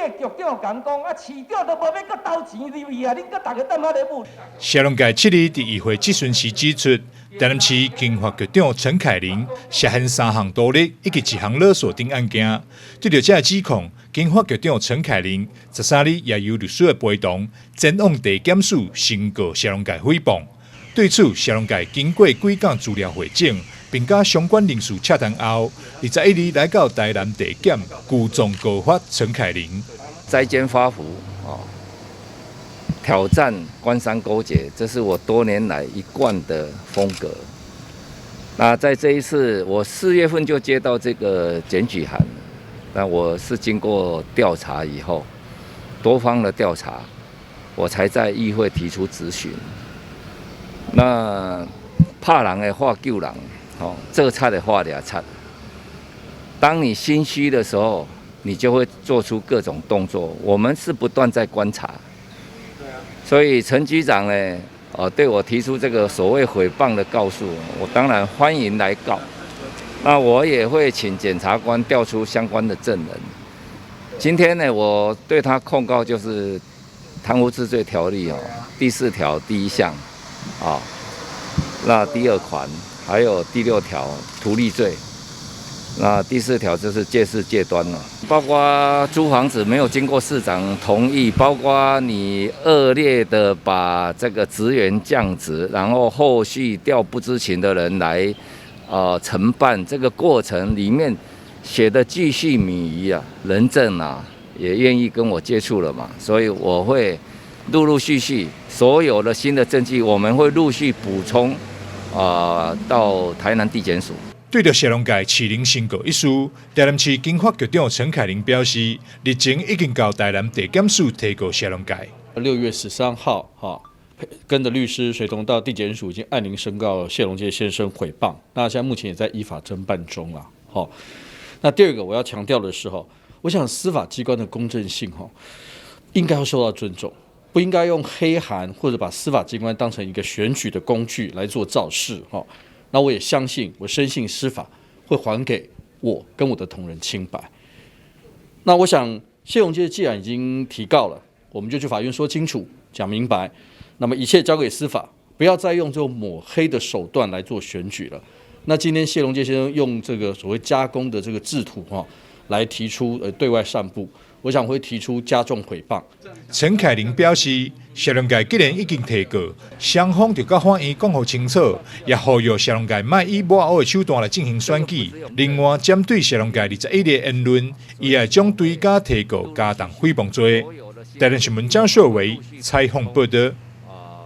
的局长讲讲，市长都无要搁投钱入去啊！恁搁大家等下咧舞。谢龙介7日伫议会质询时指出，台南市经发局长陈凯琳涉嫌3项盗窃以及1项勒索等案件，对着这指控，经发局长陈凯琳13日也由律师的陪同前往地检署申告谢龙介诽谤。对此，谢龙介经过几项资料汇整，并甲相关人士洽谈后，21日来到台南地检聚众告发陈凯琳。摘奸发福挑战官商勾结，这是我多年来一贯的风格。那在这一次，我4月份就接到这个检举函，那我是经过调查以后，多方的调查，我才在议会提出质询。那怕人的话救人，这个差的话俩差。当你心虚的时候，你就会做出各种动作。我们是不断在观察。所以陈局长呢，对我提出这个所谓诽谤的告诉，我当然欢迎来告。那我也会请检察官调出相关的证人。今天呢，我对他控告就是贪污治罪条例第4条第1项那第2款还有第6条图利罪。那第4条就是借势借端了，包括租房子没有经过市长同意，包括你恶劣的把这个职员降职，然后后续调不知情的人来承办，这个过程里面写的巨细靡遗啊，人证也愿意跟我接触了嘛，所以我会陆续所有的新的证据，我们会陆续补充到台南地检署。对着谢龙介起零申告一事，台南市警法局长陈凯琳表示，日前已经到台南地检署提告谢龙介。6月13号，跟着律师随同到地检署，已经按铃申告谢龙介先生诽侦。那现在目前也在依法侦办中了。那第2个我要强调的是，我想司法机关的公正性应该要受到尊重，不应该用黑函或者把司法机关当成一个选举的工具来做造势。那我也相信，我深信司法会还给我跟我的同仁清白。那我想谢龙介既然已经提告了，我们就去法院说清楚、讲明白。那么一切交给司法，不要再用这种抹黑的手段来做选举了。那今天谢龙介先生用这个所谓加工的这个制图来提出对外散布，我想会提出加重诽谤。陈凯琳表示，谢龙介既然已经提告，双方就甲法院讲好清楚，也呼吁谢龙介莫以抹黑的手段来进行选举。另外，针对谢龙介21日的言论，伊也将追加提告加重诽谤罪。台南新闻张硕维采访报道。